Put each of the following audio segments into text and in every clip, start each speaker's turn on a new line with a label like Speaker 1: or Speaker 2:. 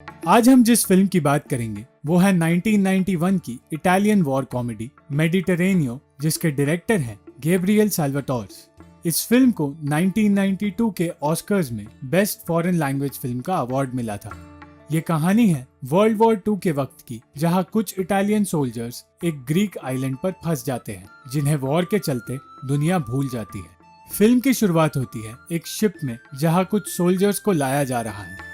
Speaker 1: आज हम जिस फिल्म की बात करेंगे वो है 1991 की इटालियन वॉर कॉमेडी मेडिटरेनियो, जिसके डायरेक्टर हैं गैब्रियल साल्वाटोर्स। इस फिल्म को 1992 के ऑस्कर्स में बेस्ट फॉरेन लैंग्वेज फिल्म का अवार्ड मिला था। ये कहानी है वर्ल्ड वॉर 2 के वक्त की, जहां कुछ इटालियन सोल्जर्स एक ग्रीक आइलैंड पर फंस जाते हैं, जिन्हें वॉर के चलते दुनिया भूल जाती है। फिल्म की शुरुआत होती है एक शिप में, जहां कुछ सोल्जर्स को लाया जा रहा है।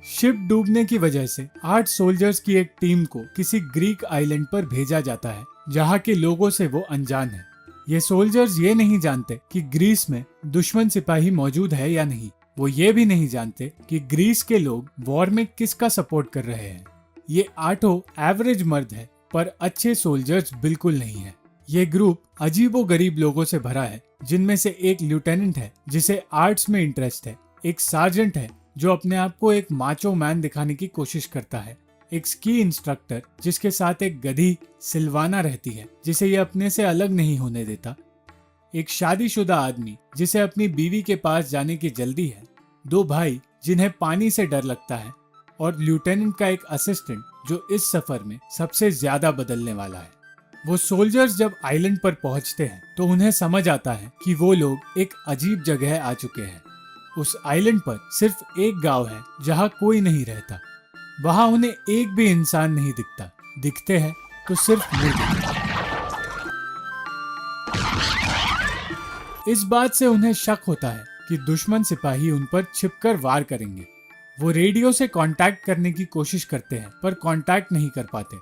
Speaker 1: शिप डूबने की वजह से 8 सोल्जर्स की एक टीम को किसी ग्रीक आइलैंड पर भेजा जाता है, जहां के लोगों से वो अनजान है। ये सोल्जर्स ये नहीं जानते कि ग्रीस में दुश्मन सिपाही मौजूद है या नहीं। वो ये भी नहीं जानते कि ग्रीस के लोग वॉर में किसका सपोर्ट कर रहे हैं। ये 8 एवरेज मर्द है, पर अच्छे सोल्जर्स बिल्कुल नहीं है। ये ग्रुप अजीबो गरीब लोगों से भरा है, जिनमें से एक लेफ्टिनेंट है जिसे आर्ट्स में इंटरेस्ट है, एक सार्जेंट है जो अपने आप को एक माचो मैन दिखाने की कोशिश करता है, एक स्की इंस्ट्रक्टर जिसके साथ एक गधी सिल्वाना रहती है जिसे ये अपने से अलग नहीं होने देता, एक शादीशुदा आदमी जिसे अपनी बीवी के पास जाने की जल्दी है, 2 भाई जिन्हें पानी से डर लगता है, और लेफ्टिनेंट का एक असिस्टेंट जो इस सफर में सबसे ज्यादा बदलने वाला है। वो सोल्जर्स जब आइलैंड पर पहुंचते हैं तो उन्हें समझ आता है कि वो लोग एक अजीब जगह आ चुके हैं। उस आइलैंड पर सिर्फ एक गांव है जहां कोई नहीं रहता। वहां उन्हें एक भी इंसान नहीं दिखता, दिखते हैं तो सिर्फ मुर्गे। इस बात से उन्हें शक होता है कि दुश्मन सिपाही उन पर छिपकर वार करेंगे। वो रेडियो से कांटेक्ट करने की कोशिश करते हैं, पर कांटेक्ट नहीं कर पाते।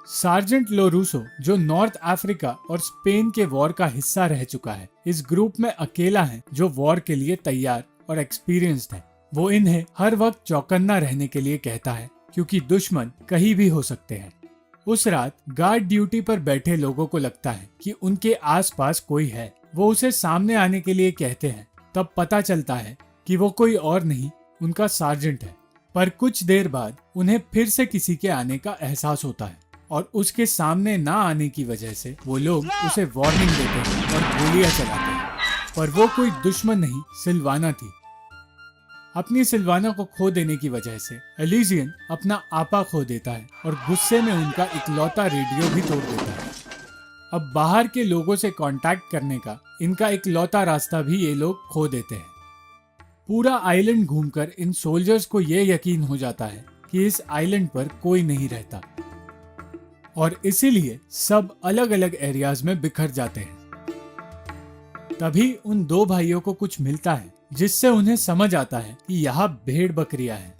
Speaker 1: सार्जेंट लोरूसो, जो नॉर्थ अफ्रीका और स्पेन के वॉर का हिस्सा रह चुका है, इस ग्रुप में अकेला है जो वॉर के लिए तैयार और एक्सपीरियंस्ड है। वो इन्हें हर वक्त चौकन्ना रहने के लिए कहता है, क्योंकि दुश्मन कहीं भी हो सकते हैं। उस रात गार्ड ड्यूटी पर बैठे लोगों को लगता है कि उनके आसपास कोई है। वो उसे सामने आने के लिए कहते हैं। तब पता चलता है कि वो कोई और नहीं, उनका सार्जेंट है। पर कुछ देर बाद उन्हें फिर से किसी के आने का एहसास होता है, और उसके सामने ना आने की वजह से वो लोग उसे वार्निंग देते हैं और गोलियां चलाते हैं। पर वो कोई दुश्मन नहीं, सिल्वाना थी। अपनी सिल्वाना को खो देने की वजह से एलिजियन अपना आपा खो देता है और गुस्से में उनका इकलौता रेडियो भी तोड़ देता है। अब बाहर के लोगों से कांटेक्ट करने का इनका इकलौता रास्ता भी ये लोग खो देते हैं। पूरा आइलैंड घूमकर इन सोल्जर्स को ये यकीन हो जाता है कि इस आइलैंड पर कोई नहीं रहता, और इसीलिए सब अलग अलग एरियाज में बिखर जाते हैं। तभी उन 2 भाइयों को कुछ मिलता है, जिससे उन्हें समझ आता है कि यहाँ भेड़ बकरियां हैं।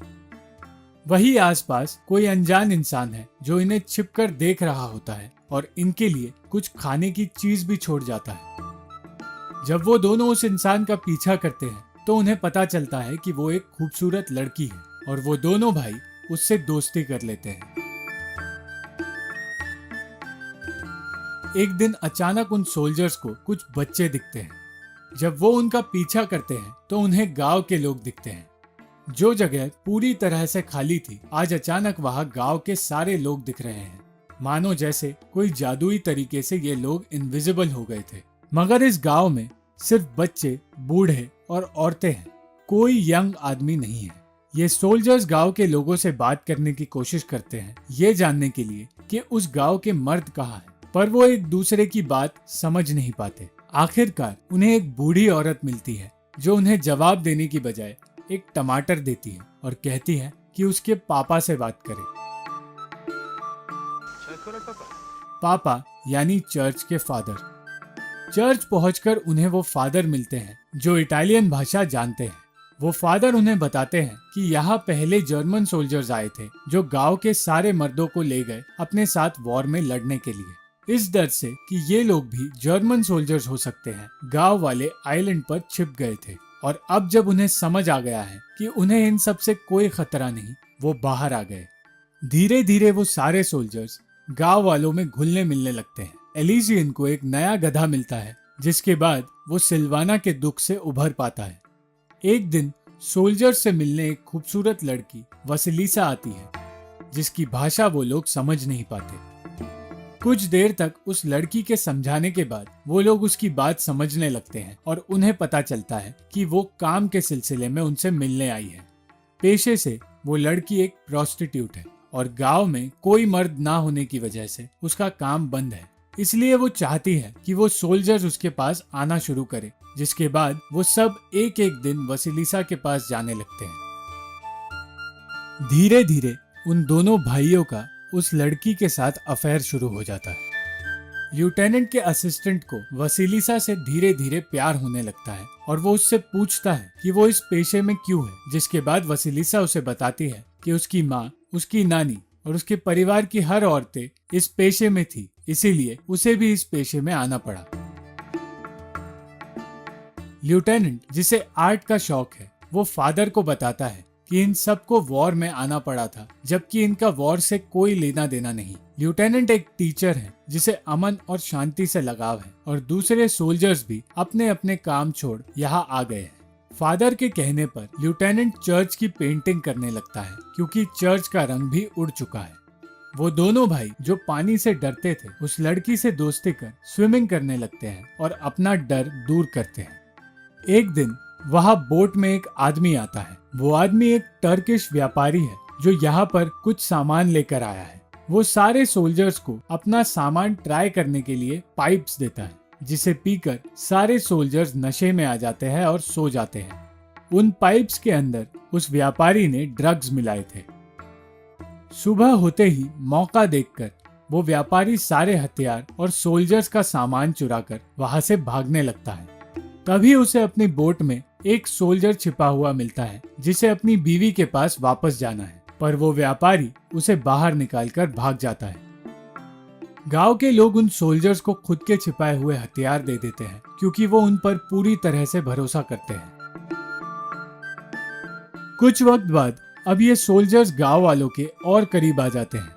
Speaker 1: वही आसपास कोई अनजान इंसान है जो इन्हें छिपकर देख रहा होता है और इनके लिए कुछ खाने की चीज भी छोड़ जाता है। जब वो दोनों उस इंसान का पीछा करते हैं तो उन्हें पता चलता है कि वो एक खूबसूरत लड़की है, और वो दोनों भाई उससे दोस्ती कर लेते हैं। एक दिन अचानक उन सोल्जर्स को कुछ बच्चे दिखते हैं। जब वो उनका पीछा करते हैं तो उन्हें गांव के लोग दिखते हैं। जो जगह पूरी तरह से खाली थी, आज अचानक वहां गांव के सारे लोग दिख रहे हैं, मानो जैसे कोई जादुई तरीके से ये लोग इनविजिबल हो गए थे। मगर इस गांव में सिर्फ बच्चे, बूढ़े और औरतें हैं, कोई यंग आदमी नहीं है। ये सोल्जर्स गांव के लोगों से बात करने की कोशिश करते हैं, ये जानने के लिए कि उस गांव के मर्द कहाँ हैं, पर वो एक दूसरे की बात समझ नहीं पाते। आखिरकार उन्हें एक बूढ़ी औरत मिलती है जो उन्हें जवाब देने की बजाय एक टमाटर देती है और कहती है कि उसके पापा से बात करें। पापा यानी चर्च के फादर। चर्च पहुंचकर उन्हें वो फादर मिलते हैं जो इटालियन भाषा जानते हैं। वो फादर उन्हें बताते हैं कि यहाँ पहले जर्मन सोल्जर्स आए थे जो गांव के सारे मर्दों को ले गए अपने साथ वॉर में लड़ने के लिए। इस डर से कि ये लोग भी जर्मन सोल्जर्स हो सकते हैं, गांव वाले आइलैंड पर छिप गए थे। और अब जब उन्हें समझ आ गया है कि उन्हें इन सब से कोई खतरा नहीं, वो बाहर आ गए। धीरे धीरे वो सारे सोल्जर्स गांव वालों में घुलने मिलने लगते हैं। एलिजियन को एक नया गधा मिलता है, जिसके बाद वो सिल्वाना के दुख से उभर पाता है। एक दिन सोल्जर्स से मिलने एक खूबसूरत लड़की वसिलिसा आती है, जिसकी भाषा वो लोग समझ नहीं पाते। कुछ देर तक उस लड़की के समझाने के बाद वो लोग उसकी बात समझने लगते हैं, और उन्हें पता चलता है कि वो काम के सिलसिले में उनसे मिलने आई है। पेशे से वो लड़की एक प्रोस्टिट्यूट है और गांव में कोई मर्द ना होने की वजह से उसका काम बंद है। इसलिए वो चाहती है कि वो सोल्जर्स उसके पास आना शुरू करे, जिसके बाद वो सब एक एक दिन वसीलिसा के पास जाने लगते हैं। धीरे धीरे उन दोनों भाइयों का उस लड़की के साथ अफेयर शुरू हो जाता है। लेफ्टिनेंट के असिस्टेंट को वसीलिसा से धीरे धीरे प्यार होने लगता है और वो उससे पूछता है कि वो इस पेशे में क्यों है, जिसके बाद वसीलिसा उसे बताती है कि उसकी माँ, उसकी नानी और उसके परिवार की हर औरतें इस पेशे में थी, इसीलिए उसे भी इस पेशे में आना पड़ा। लेफ्टिनेंट, जिसे आर्ट का शौक है, वो फादर को बताता है कि इन सबको वॉर में आना पड़ा था, जबकि इनका वॉर से कोई लेना देना नहीं। लेफ्टिनेंट एक टीचर है जिसे अमन और शांति से लगाव है और दूसरे सोल्जर्स भी अपने अपने काम छोड़ यहाँ आ गए हैं। फादर के कहने पर लेफ्टिनेंट चर्च की पेंटिंग करने लगता है क्योंकि चर्च का रंग भी उड़ चुका है। वो दोनों भाई जो पानी से डरते थे, उस लड़की से दोस्ती कर स्विमिंग करने लगते हैं और अपना डर दूर करते हैं। एक दिन वहाँ बोट में एक आदमी आता है। वो आदमी एक टर्किश व्यापारी है जो यहाँ पर कुछ सामान लेकर आया है। वो सारे सोल्जर्स को अपना सामान ट्राई करने के लिए पाइप्स देता है, जिसे पीकर सारे सोल्जर्स नशे में आ जाते हैं और सो जाते हैं। उन पाइप्स के अंदर उस व्यापारी ने ड्रग्स मिलाए थे। सुबह होते ही मौका देखकर वो व्यापारी सारे हथियार और सोल्जर्स का सामान चुराकर वहां से भागने लगता है। तभी उसे अपनी बोट में एक सोल्जर छिपा हुआ मिलता है जिसे अपनी बीवी के पास वापस जाना है, पर वो व्यापारी उसे बाहर निकालकर भाग जाता है। गांव के लोग उन सोल्जर्स को खुद के छिपाए हुए हथियार दे देते हैं क्योंकि वो उन पर पूरी तरह से भरोसा करते हैं। कुछ वक्त बाद अब ये सोल्जर्स गांव वालों के और करीब आ जाते हैं।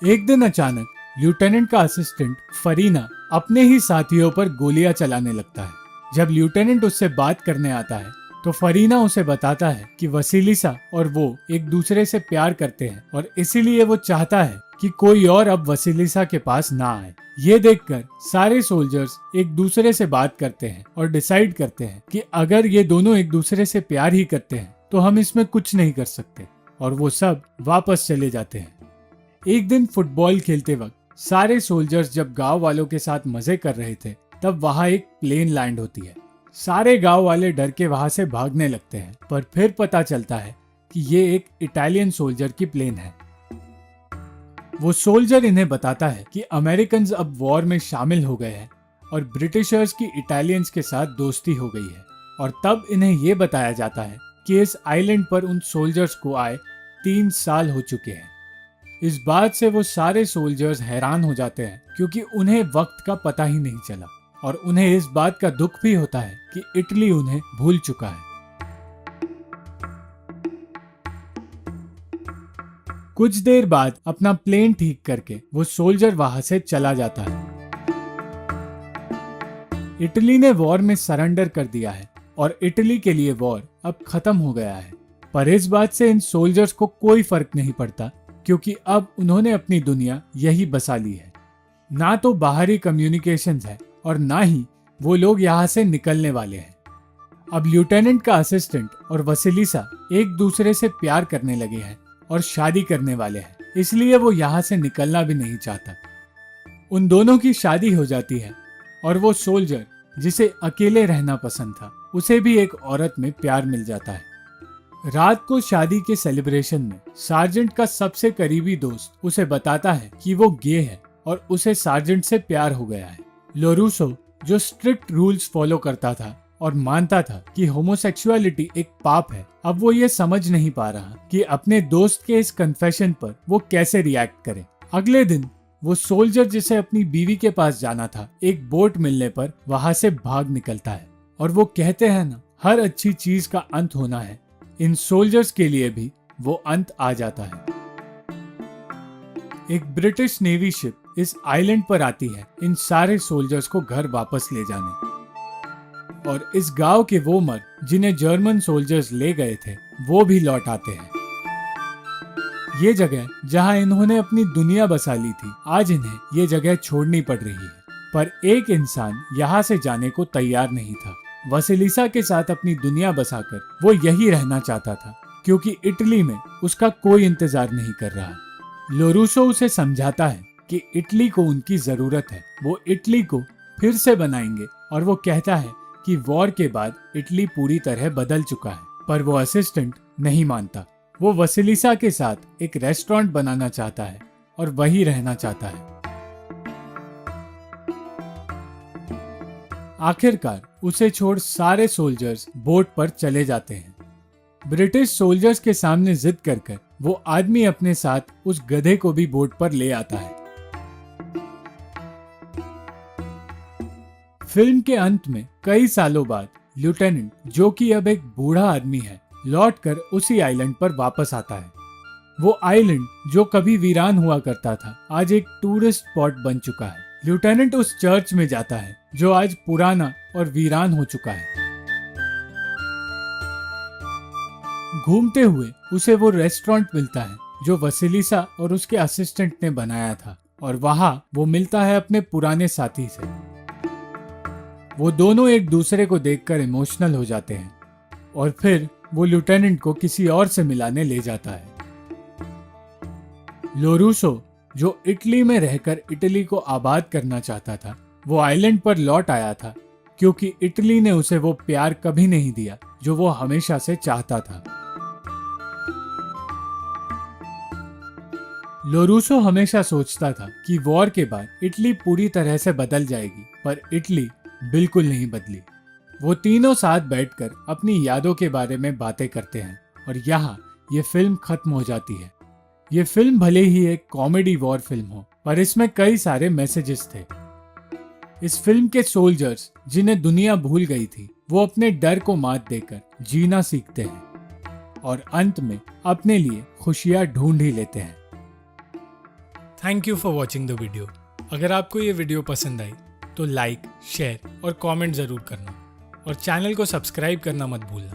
Speaker 1: एक दिन अचानक लेफ्टिनेंट का असिस्टेंट फरीना अपने ही साथियों पर गोलियां चलाने लगता है। जब लेफ्टिनेंट उससे बात करने आता है तो फरीना उसे बताता है कि वसीलिसा और वो एक दूसरे से प्यार करते हैं और इसीलिए वो चाहता है कि कोई और अब वसीलिसा के पास ना आए। ये देखकर सारे सोल्जर्स एक दूसरे से बात करते हैं और डिसाइड करते हैं कि अगर ये दोनों एक दूसरे से प्यार ही करते हैं तो हम इसमें कुछ नहीं कर सकते, और वो सब वापस चले जाते हैं। एक दिन फुटबॉल खेलते वक्त सारे सोल्जर्स जब गांव वालों के साथ मजे कर रहे थे, तब वहां एक प्लेन लैंड होती है। सारे गांव वाले डर के वहां से भागने लगते हैं, पर फिर पता चलता है कि ये एक इटालियन सोल्जर की प्लेन है। वो सोल्जर इन्हें बताता है कि अमेरिकन अब वॉर में शामिल हो गए हैं और ब्रिटिशर्स की इटालियंस के साथ दोस्ती हो गई है, और तब इन्हें ये बताया जाता है कि इस आइलैंड पर उन सोल्जर्स को आए 3 साल हो चुके हैं। इस बात से वो सारे सोल्जर्स हैरान हो जाते हैं क्योंकि उन्हें वक्त का पता ही नहीं चला, और उन्हें इस बात का दुख भी होता है कि इटली उन्हें भूल चुका है। कुछ देर बाद अपना प्लेन ठीक करके वो सोल्जर वहां से चला जाता है। इटली ने वॉर में सरेंडर कर दिया है और इटली के लिए वॉर अब खत्म हो गया है, पर इस बात से इन सोल्जर्स को कोई फर्क नहीं पड़ता क्योंकि अब उन्होंने अपनी दुनिया यही बसा ली है। ना तो बाहरी कम्युनिकेशंस है और ना ही वो लोग यहाँ से निकलने वाले हैं। अब लेफ्टिनेंट का असिस्टेंट और वसीलिसा एक दूसरे से प्यार करने लगे हैं और शादी करने वाले हैं, इसलिए वो यहाँ से निकलना भी नहीं चाहता। उन दोनों की शादी हो जाती है और वो सोल्जर जिसे अकेले रहना पसंद था, उसे भी एक औरत में प्यार मिल जाता है। रात को शादी के सेलिब्रेशन में सार्जेंट का सबसे करीबी दोस्त उसे बताता है कि वो गे है और उसे सार्जेंट से प्यार हो गया है। लोरूसो, जो स्ट्रिक्ट रूल्स फॉलो करता था और मानता था कि होमोसेक्सुअलिटी एक पाप है, अब वो ये समझ नहीं पा रहा कि अपने दोस्त के इस कन्फेशन पर वो कैसे रिएक्ट करे। अगले दिन वो सोल्जर जिसे अपनी बीवी के पास जाना था, एक बोट मिलने पर वहां से भाग निकलता है, और वो कहते हैं ना, हर अच्छी चीज का अंत होना है। इन सोल्जर्स के लिए भी वो अंत आ जाता है। एक ब्रिटिश नेवी शिप इस आइलैंड पर आती है इन सारे सोल्जर्स को घर वापस ले जाने, और इस गांव के वो मर्द जिन्हें जर्मन सोल्जर्स ले गए थे, वो भी लौट आते हैं। ये जगह जहां इन्होंने अपनी दुनिया बसा ली थी, आज इन्हें ये जगह छोड़नी पड़ रही है। पर एक इंसान यहाँ से जाने को तैयार नहीं था। वसिलिसा के साथ अपनी दुनिया बसाकर वो यही रहना चाहता था, क्योंकि इटली में उसका कोई इंतजार नहीं कर रहा। लोरूसो उसे समझाता है कि इटली को उनकी जरूरत है, वो इटली को फिर से बनाएंगे, और वो कहता है कि वॉर के बाद इटली पूरी तरह बदल चुका है। पर वो असिस्टेंट नहीं मानता। वो वसिलिसा के साथ एक रेस्टोरेंट बनाना चाहता है और वही रहना चाहता है। आखिरकार उसे छोड़ सारे सोल्जर्स बोट पर चले जाते हैं। ब्रिटिश सोल्जर्स के सामने जिद कर वो आदमी अपने साथ उस गधे को भी बोट पर ले आता है। फिल्म के अंत में कई सालों बाद लेफ्टिनेंट, जो कि अब एक बूढ़ा आदमी है, लौटकर उसी आइलैंड पर वापस आता है। वो आइलैंड जो कभी वीरान हुआ करता था, आज एक टूरिस्ट स्पॉट बन चुका है। लेफ्टिनेंट उस चर्च में जाता है जो आज पुराना और वीरान हो चुका है। घूमते हुए उसे वो रेस्टोरेंट मिलता है जो वसिलिसा और उसके असिस्टेंट ने बनाया था, और वहां वो मिलता है अपने पुराने साथी से। वो दोनों एक दूसरे को देखकर इमोशनल हो जाते हैं, और फिर वो लेफ्टिनेंट को किसी और से मिलाने ले जाता है। लोरूसो, जो इटली में रहकर इटली को आबाद करना चाहता था, वो आइलैंड पर लौट आया था, क्योंकि इटली ने उसे वो प्यार कभी नहीं दिया जो वो हमेशा से चाहता था। लोरूसो हमेशा सोचता था कि वॉर के बाद इटली पूरी तरह से बदल जाएगी, पर इटली बिल्कुल नहीं बदली। वो तीनों साथ बैठकर अपनी यादों के बारे में बातें करते हैं, और यहाँ ये फिल्म खत्म हो जाती है। ये फिल्म भले ही एक कॉमेडी वॉर फिल्म हो, पर इसमें कई सारे मैसेजेस थे। इस फिल्म के सोल्जर्स, जिन्हें दुनिया भूल गई थी, वो अपने डर को मात देकर जीना सीखते हैं और अंत में अपने लिए खुशियां ढूंढ ही लेते हैं। Thank you for watching the video. अगर आपको ये वीडियो पसंद आई तो लाइक, शेयर और कमेंट जरूर करना, और चैनल को सब्सक्राइब करना मत भूलना।